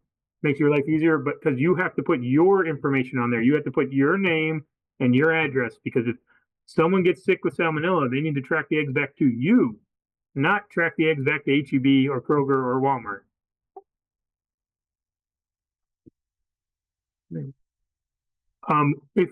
Makes your life easier, but because you have to put your information on there, you have to put your name and your address, because if someone gets sick with salmonella, they need to track the eggs back to you, not track the eggs back to HEB or Kroger or Walmart. If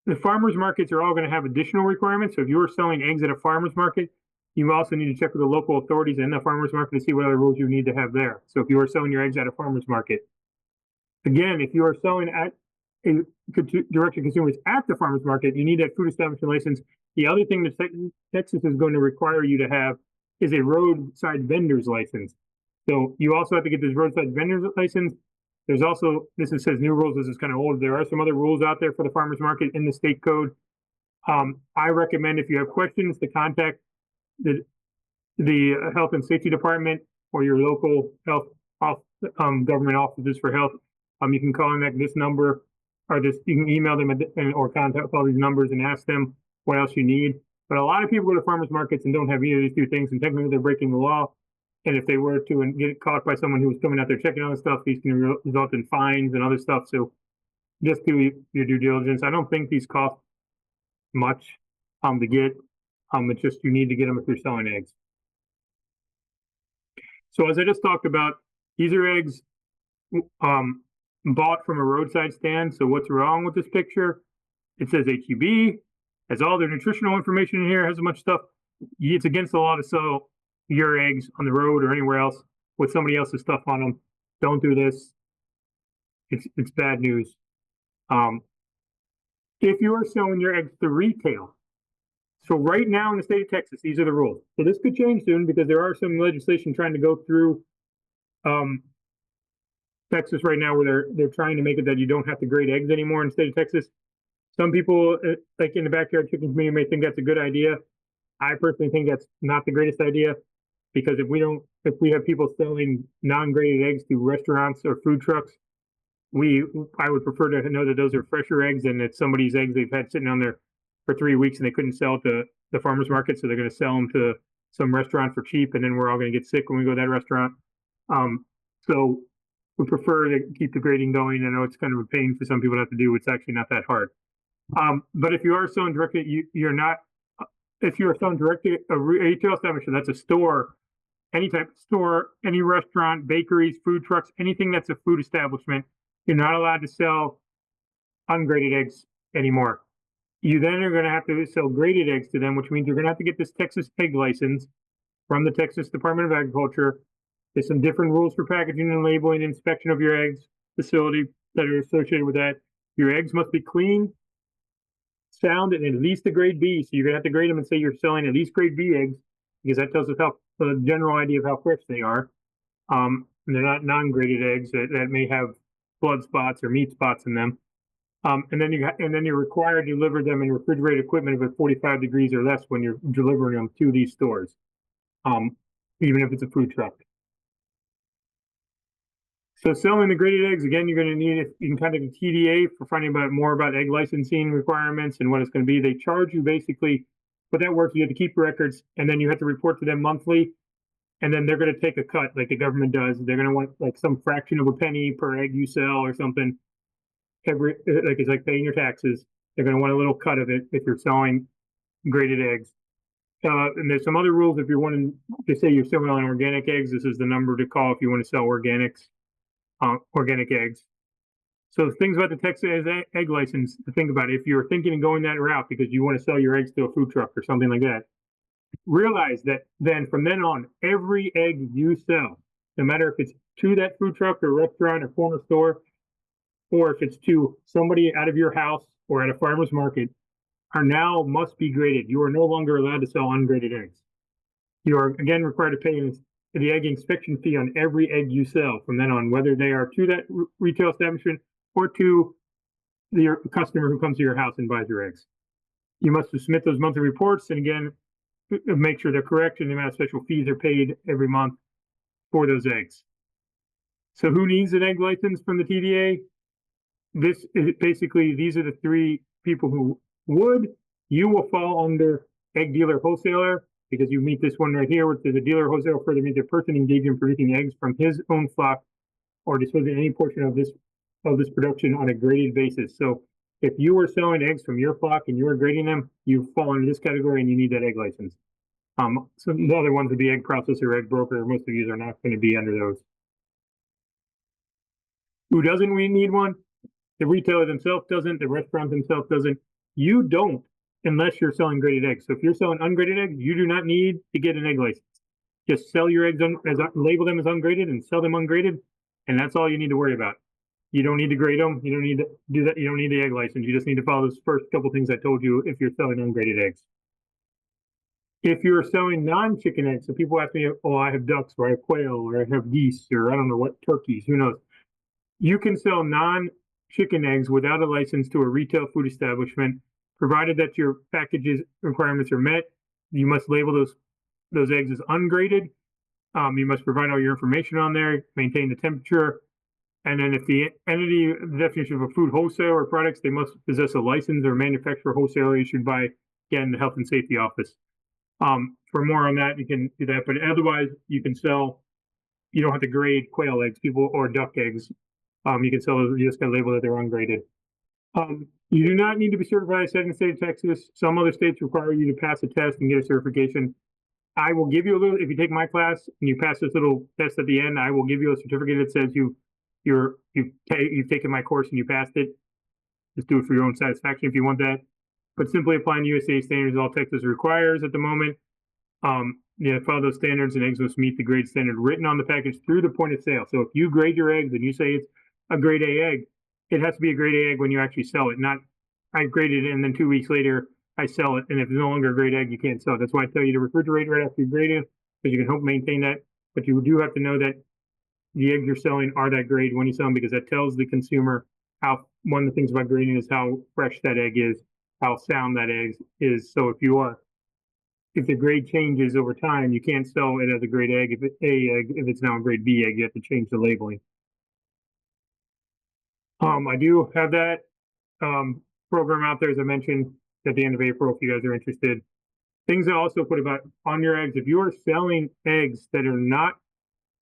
the farmers markets are all going to have additional requirements, so if you're selling eggs at a farmers market, you also need to check with the local authorities and the farmers market to see what other rules you need to have there. So if you are selling your eggs at a farmers market, again, if you are selling at direct to consumers at the farmers market, you need that food establishment license. The other thing that Texas is going to require you to have is a roadside vendor's license. So you also have to get this roadside vendor's license. There's also, this says new rules, this is kind of old. There are some other rules out there for the farmers market in the state code. I recommend, if you have questions, to contact the health and safety department or your local health government offices for health. You can call them at this number, or this, you can email them or contact all these numbers and ask them what else you need. But a lot of people go to farmers markets and don't have either of these two things, and technically they're breaking the law. And if they were to get caught by someone who was coming out there checking on the stuff, these can result in fines and other stuff. So just do your due diligence. I don't think these cost much to get. It's just you need to get them if you're selling eggs. So as I just talked about, these are eggs bought from a roadside stand. So what's wrong with this picture? It says HEB, has all their nutritional information in here, has a bunch of stuff. It's against the law to sell your eggs on the road or anywhere else with somebody else's stuff on them. Don't do this. It's bad news. If you are selling your eggs to retail, so right now in the state of Texas, these are the rules. So this could change soon because there are some legislation trying to go through Texas right now where they're trying to make it that you don't have to grade eggs anymore in the state of Texas. Some people, like in the backyard chicken community, may think that's a good idea. I personally think that's not the greatest idea, because if we have people selling non-graded eggs to restaurants or food trucks, I would prefer to know that those are fresher eggs and it's somebody's eggs they've had sitting on there for 3 weeks and they couldn't sell it to the farmers market, so they're going to sell them to some restaurant for cheap, and then we're all going to get sick when we go to that restaurant. So we prefer to keep the grading going. I know it's kind of a pain for some people to have to do. It's actually not that hard. But if you are selling directly, you're not if you're selling directly a retail establishment, that's a store, any type of store, any restaurant, bakeries, food trucks, anything that's a food establishment, you're not allowed to sell ungraded eggs anymore. You then are going to have to sell graded eggs to them, which means you're going to have to get this Texas egg license from the Texas Department of Agriculture. There's some different rules for packaging and labeling, inspection of your eggs facility that are associated with that. Your eggs must be clean, sound, and at least a grade B. So you're gonna have to grade them and say you're selling at least grade B eggs, because that tells us how the general idea of how fresh they are. And they're not non-graded eggs that may have blood spots or meat spots in them. And then you're required to deliver them in refrigerated equipment at 45 degrees or less when you're delivering them to these stores, even if it's a food truck. So selling the graded eggs, again, you're going to need it. You can contact the TDA for finding out more about egg licensing requirements and what it's going to be. They charge you basically, but that works. You have to keep records, and then you have to report to them monthly. And then they're going to take a cut, like the government does. They're going to want like some fraction of a penny per egg you sell or something. It's like paying your taxes. They're going to want a little cut of it if you're selling graded eggs. And there's some other rules if you're wanting to say you're selling organic eggs. This is the number to call if you want to sell organics. Organic eggs. So things about the Texas egg license to think about. If you're thinking of going that route because you want to sell your eggs to a food truck or something like that, realize that then from then on, every egg you sell, no matter if it's to that food truck or restaurant or corner store, or if it's to somebody out of your house or at a farmer's market, are now must be graded. You are no longer allowed to sell ungraded eggs. You are again required to pay the egg inspection fee on every egg you sell from then on, whether they are to that retail establishment or to your customer who comes to your house and buys your eggs. You must submit those monthly reports and again, make sure they're correct and the amount of special fees are paid every month for those eggs. So who needs an egg license from the TDA? This is basically, these are the three people who would. You will fall under egg dealer wholesaler, because you meet this one right here, which is the dealer wholesaler further means a person engaged in producing eggs from his own flock or disposing any portion of this production on a graded basis. So if you are selling eggs from your flock and you are grading them, you fall into this category and you need that egg license. So the other ones would be egg processor, egg broker. Most of you are not going to be under those. Who doesn't need one? The retailer themselves doesn't, the restaurant themselves doesn't. You don't, unless you're selling graded eggs. So if you're selling ungraded eggs, you do not need to get an egg license. Just sell your eggs, label them as ungraded and sell them ungraded, and that's all you need to worry about. You don't need to grade them. You don't need to do that. You don't need the egg license. You just need to follow those first couple things I told you if you're selling ungraded eggs. If you're selling non-chicken eggs, so people ask me, oh, I have ducks, or I have quail, or I have geese, or I don't know what, turkeys, who knows. You can sell non-chicken eggs without a license to a retail food establishment, provided that your packages requirements are met. You must label those eggs as ungraded. You must provide all your information on there, maintain the temperature. And then if the entity, the definition of a food wholesaler or products, they must possess a license or manufacturer wholesaler issued by, again, the Health and Safety Office. For more on that, you can do that. But otherwise, you can sell, you don't have to grade quail eggs, or duck eggs. You can sell those, you just got to label that they're ungraded. You do not need to be certified in the state of Texas. Some other states require you to pass a test and get a certification. I will give you a little, if you take my class and you pass this little test at the end, I will give you a certificate that says you've taken my course and you passed it. Just do it for your own satisfaction if you want that. But simply applying USDA standards, all Texas requires at the moment. Follow those standards, and eggs must meet the grade standard written on the package through the point of sale. So if you grade your eggs and you say it's a grade A egg, it has to be a grade A egg when you actually sell it, not I graded it and then 2 weeks later I sell it, and if it's no longer a grade egg, you can't sell it. That's why I tell you to refrigerate right after you grade it, because you can help maintain that. But you do have to know that the eggs you're selling are that grade when you sell them, because that tells the consumer how, one of the things about grading is how fresh that egg is, how sound that egg is. So if the grade changes over time, you can't sell it as a grade egg. If it's A egg, if it's now a grade B egg, you have to change the labeling. I do have that program out there, as I mentioned, at the end of April, if you guys are interested. Things I also put about on your eggs, if you are selling eggs that are not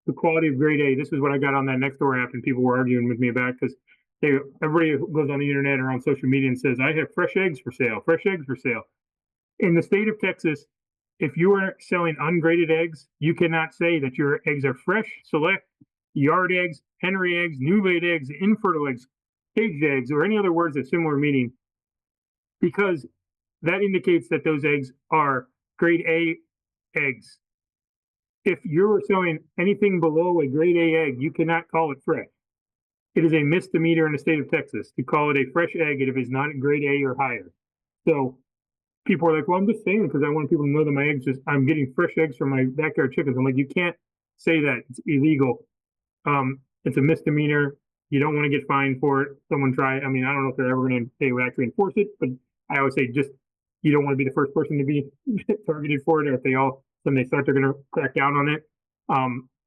the quality of grade A, this is what I got on that Nextdoor app and people were arguing with me about, because everybody goes on the internet or on social media and says, I have fresh eggs for sale, fresh eggs for sale. In the state of Texas, if you are selling ungraded eggs, you cannot say that your eggs are fresh, select, yard eggs, Henry eggs, new laid eggs, infertile eggs, caged eggs, or any other words of similar meaning, because that indicates that those eggs are grade A eggs. If you're selling anything below a grade A egg, you cannot call it fresh. It is a misdemeanor in the state of Texas to call it a fresh egg if it is not grade A or higher. So people are like, well, I'm just saying because I want people to know that my eggs I'm getting fresh eggs from my backyard chickens. I'm like, you can't say that. It's illegal. It's a misdemeanor. You don't want to get fined for it. Someone try. I mean, I don't know if they're ever going to, they would actually enforce it, but I always say just, you don't want to be the first person to be targeted for it, or if when they start, they're going to crack down on it.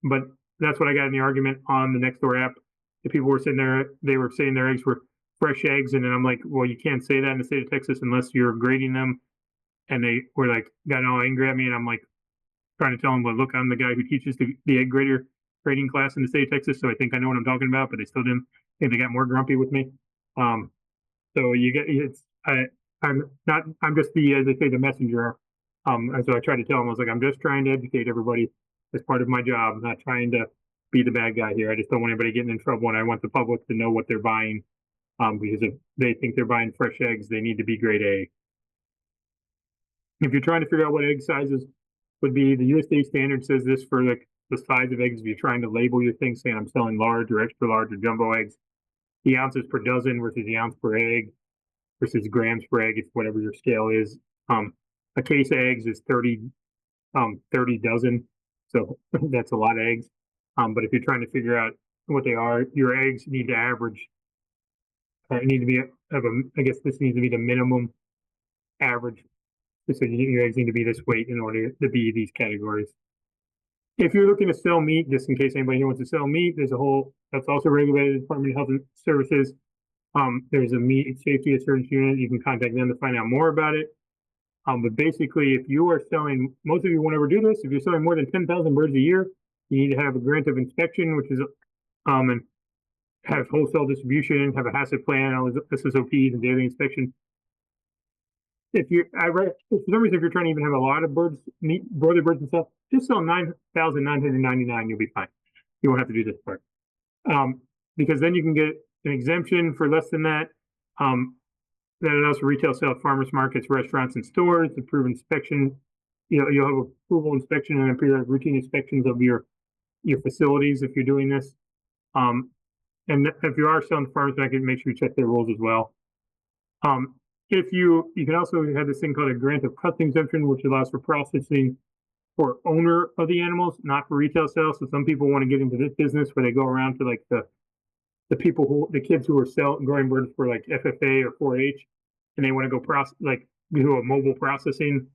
But that's what I got in the argument on the Nextdoor app. The people were sitting there, they were saying their eggs were fresh eggs. And then I'm like, well, you can't say that in the state of Texas unless you're grading them. And they were like, got all angry at me. And I'm like, trying to tell them, well, look, I'm the guy who teaches the egg grading class in the state of Texas. So I think I know what I'm talking about, but they still didn't. I think they got more grumpy with me. So you get, I'm just as they say, the messenger. And so I tried to tell them, I was like, I'm just trying to educate everybody as part of my job, not trying to be the bad guy here. I just don't want anybody getting in trouble, and I want the public to know what they're buying. Because if they think they're buying fresh eggs, they need to be grade A. If you're trying to figure out what egg sizes would be, the USDA standard says this for the size of eggs. If you're trying to label your thing saying I'm selling large or extra large or jumbo eggs, the ounces per dozen versus the ounce per egg versus grams per egg, it's whatever your scale is. A case of eggs is 30 dozen, so that's a lot of eggs. But if you're trying to figure out what they are, your eggs need to average. Need to be I guess this needs to be the minimum average. So your eggs need to be this weight in order to be these categories. If you're looking to sell meat, just in case anybody wants to sell meat, there's a whole, that's also regulated Department of Health and Services. There's a meat safety assurance unit. You can contact them to find out more about it. But basically, if you are selling, most of you won't ever do this. If you're selling more than 10,000 birds a year, you need to have a grant of inspection, which is, and have wholesale distribution, have a HACCP plan, all the SSOPs and daily inspection. If for some reason, if you're trying to even have a lot of birds, broiler birds and stuff, just sell 9,999, you'll be fine. You won't have to do this part. Because then you can get an exemption for less than that. That allows for retail sale at farmers markets, restaurants, and stores. Approved inspection, you'll have approval inspection and periodic routine inspections of your facilities if you're doing this. And if you are selling to farmers market, make sure you check their rules as well. If you can also have this thing called a grant of custom exemption, which allows for processing for owner of the animals, not for retail sales. So some people want to get into this business where they go around to like the kids who are growing birds for like FFA or 4-H, and they want to go do a mobile processing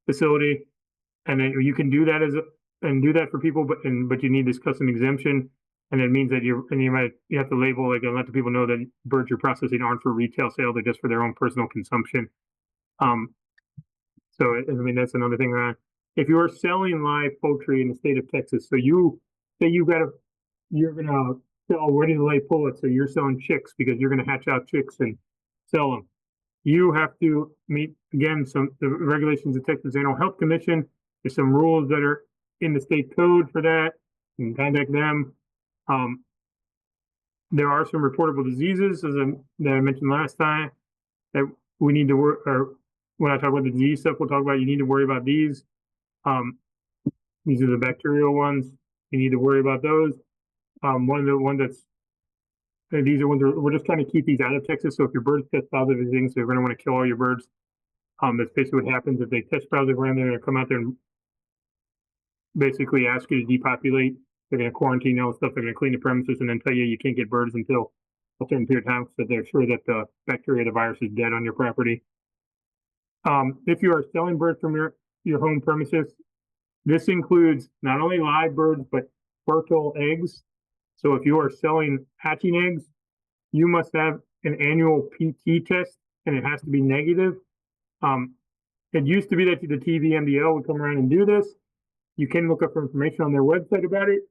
facility, and then you can do that do that for people, but you need this custom exemption, and it means that you have to label and let the people know that birds you're processing aren't for retail sale; they're just for their own personal consumption. So I mean that's another thing. If you are selling live poultry in the state of Texas, so you say you're gonna sell ready to lay pullets, so you're selling chicks because you're gonna hatch out chicks and sell them. You have to meet again the regulations of Texas Animal Health Commission. There's some rules that are in the state code for that. You can contact them. There are some reportable diseases that I mentioned last time that we need to work. Or when I talk about the disease stuff, we'll talk about. You need to worry about these. These are the bacterial ones. You need to worry about those. One of the ones these are ones we're just trying to keep these out of Texas. So if your birds test positive and things, so you're going to want to kill all your birds. That's basically what happens if they test positive around there. They're going to come out there and basically ask you to depopulate. They're going to quarantine all the stuff. They're going to clean the premises and then tell you can't get birds until a certain period of time, so they're sure that the bacteria, the virus, is dead on your property. If you are selling birds from your home premises, this includes not only live birds but fertile eggs. So if you are selling hatching eggs, you must have an annual PT test, and it has to be negative. It used to be that the TVMDL would come around and do this. You can look up for information on their website about it,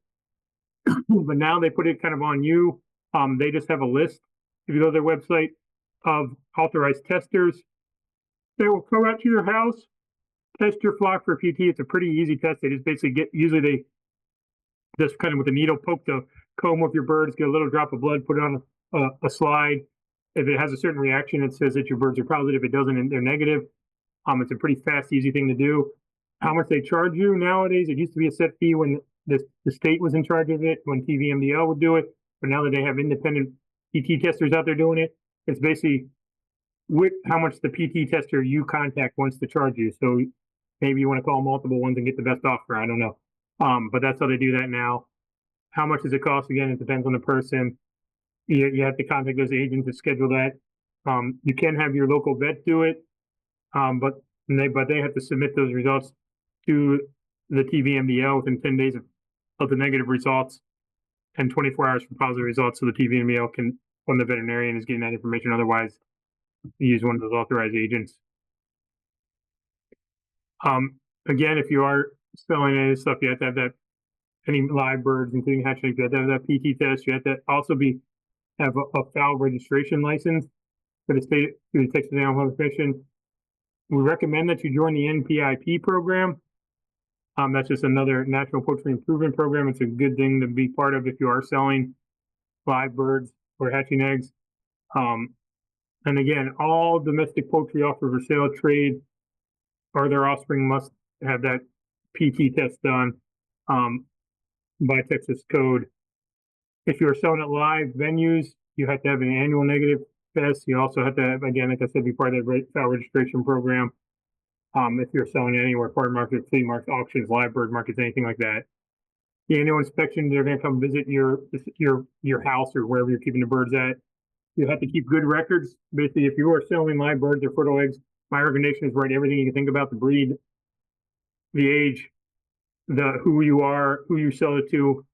but now they put it kind of on you. They just have a list, if you go to their website, of authorized testers. They will come out to your house test your flock for PT. It's a pretty easy test. They just basically usually they just kind of with a needle poke the comb of your birds, get a little drop of blood, put it on a slide. If it has a certain reaction, it says that your birds are positive. If it doesn't, they're negative. It's a pretty fast, easy thing to do. How much they charge you nowadays? It used to be a set fee when the state was in charge of it, when TVMDL would do it. But now that they have independent PT testers out there doing it, it's basically how much the PT tester you contact wants to charge you. So maybe you want to call multiple ones and get the best offer. I don't know. But that's how they do that now. How much does it cost? Again, it depends on the person. You have to contact those agents to schedule that. You can have your local vet do it, but they have to submit those results to the TVMDL within 10 days of the negative results and 24 hours for positive results. So the TVMDL can, when the veterinarian is getting that information, otherwise use one of those authorized agents. Again, if you are selling any stuff, you have to have that, any live birds, including hatchlings, you have to have that PT test. You have to also have a fowl registration license for the state, through the Texas Animal Health Commission. We recommend that you join the NPIP program. That's just another National Poultry Improvement Program. It's a good thing to be part of if you are selling live birds or hatching eggs. And again, all domestic poultry offered for sale, trade, or their offspring must have that PT test done by Texas code. If you're selling at live venues, you have to have an annual negative test. You also have to have, again, like I said, be part of the fowl registration program. If you're selling anywhere, farm markets, flea markets, auctions, live bird markets, anything like that. The annual inspection, they're going to come visit your house or wherever you're keeping the birds at. You have to keep good records. Basically, if you are selling live birds or fertile eggs, my recommendation is write everything you can think about: the breed, the age, who you are, who you sell it to,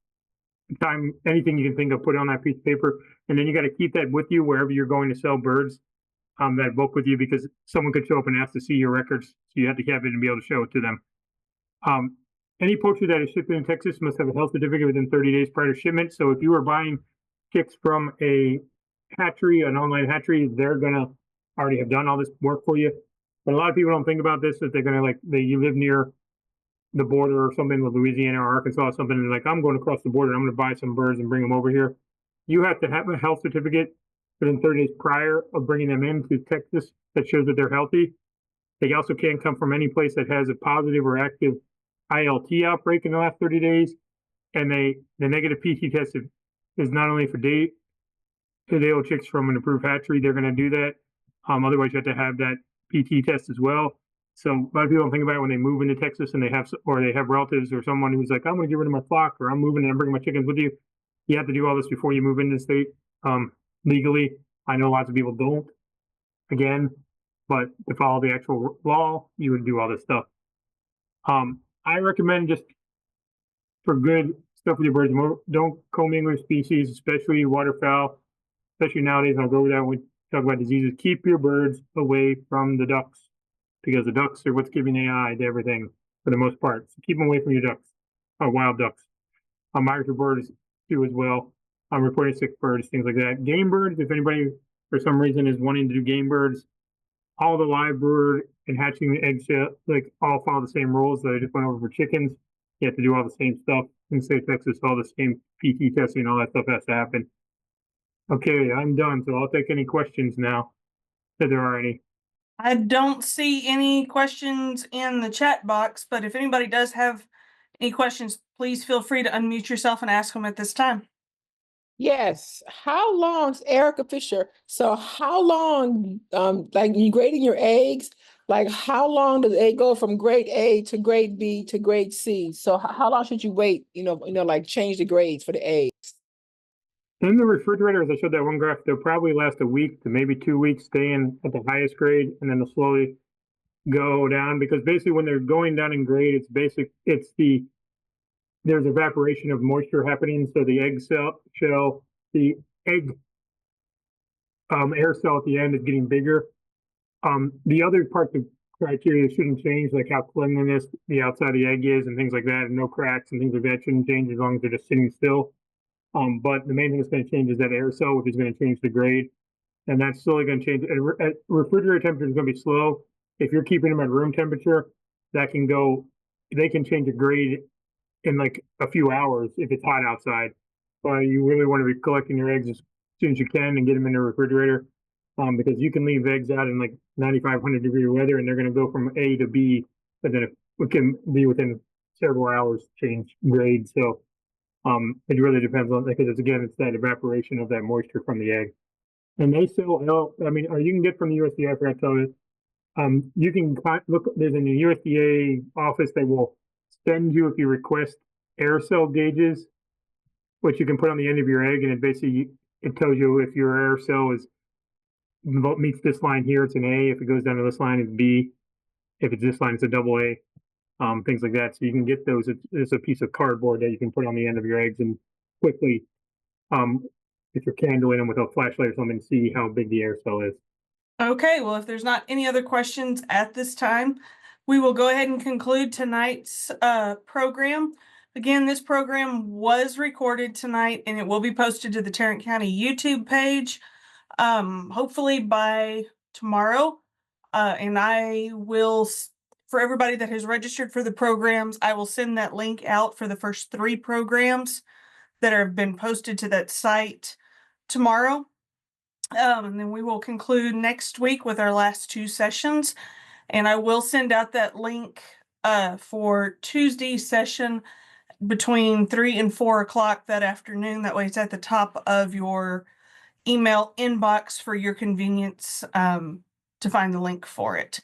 time, anything you can think of, put it on that piece of paper. And then you got to keep that with you wherever you're going to sell birds, that book with you, because someone could show up and ask to see your records. So you have to have it and be able to show it to them. Any poultry that is shipped in Texas must have a health certificate within 30 days prior to shipment. So if you are buying chicks from a hatchery, an online hatchery, they're gonna already have done all this work for you. But a lot of people don't think about this, that they're gonna you live near the border or something with Louisiana or Arkansas or something, and I'm going across the border, I'm gonna buy some birds and bring them over here. You have to have a health certificate within 30 days prior of bringing them into Texas that shows that they're healthy. They also can't come from any place that has a positive or active ILT outbreak in the last 30 days. And the negative PT test is not only for day-old chicks from an approved hatchery, they're going to do that. Otherwise, you have to have that PT test as well. So a lot of people don't think about it when they move into Texas and they have relatives or someone who's like, I'm going to get rid of my flock, or I'm moving and I'm bringing my chickens with you. You have to do all this before you move into the state legally. I know lots of people don't, again, but to follow the actual law, you would do all this stuff. I recommend, just for good stuff with your birds, don't commingle species, especially waterfowl, especially nowadays. I'll go over that when we talk about diseases. Keep your birds away from the ducks, because the ducks are what's giving AI to everything for the most part. So keep them away from your ducks, wild ducks. Migratory birds too as well. Reporting sick birds, things like that. Game birds, if anybody for some reason is wanting to do game birds, all the live bird and hatching eggshell, all follow the same rules that I just went over for chickens. You have to do all the same stuff in the state of Texas, all the same PT testing, all that stuff has to happen. Okay, I'm done. So I'll take any questions now, if there are any. I don't see any questions in the chat box, but if anybody does have any questions, please feel free to unmute yourself and ask them at this time. Yes. How long, Erica Fisher? So how long, you grading your eggs, how long does it go from grade A to grade B to grade C? So how long should you wait, change the grades for the eggs? In the refrigerator, as I showed that one graph, they'll probably last a week to maybe 2 weeks, staying at the highest grade, and then they'll slowly go down, because basically when they're going down in grade, there's evaporation of moisture happening. So the egg shell, the egg air cell at the end is getting bigger. The other parts of criteria shouldn't change, like how cleanliness the outside of the egg is and things like that, and no cracks and things like that shouldn't change as long as they're just sitting still. But the main thing that's going to change is that air cell, which is going to change the grade, and that's slowly going to change. At refrigerator temperature is going to be slow. If you're keeping them at room temperature, that can go, they can change a grade in like a few hours if it's hot outside. But you really want to be collecting your eggs as soon as you can and get them in the refrigerator. Because you can leave eggs out in like 9,500-degree weather and they're going to go from A to B, but then it can be within several hours change grade. So it really depends on, because it's that evaporation of that moisture from the egg. And they sell, I mean, or you can get from the USDA, I forgot to tell you. You can look, there's an USDA office that will send you, if you request, air cell gauges, which you can put on the end of your egg, and it basically, it tells you if your air cell meets this line here, it's an A. If it goes down to this line, it's B. If it's this line, it's a double A. Things like that. So you can get those. It's a piece of cardboard that you can put on the end of your eggs and quickly, if you're candling them with a flashlight or something, see how big the air cell is. Okay, well, if there's not any other questions at this time, we will go ahead and conclude tonight's program. Again, this program was recorded tonight and it will be posted to the Tarrant County YouTube page, hopefully by tomorrow. And I will, for everybody that has registered for the programs, I will send that link out for the first 3 programs that have been posted to that site tomorrow. And then we will conclude next week with our last 2 sessions. And I will send out that link for Tuesday's session between 3 and 4 o'clock that afternoon. That way it's at the top of your email inbox for your convenience to find the link for it.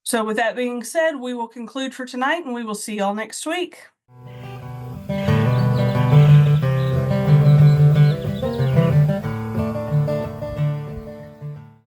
So with that being said, we will conclude for tonight and we will see y'all next week.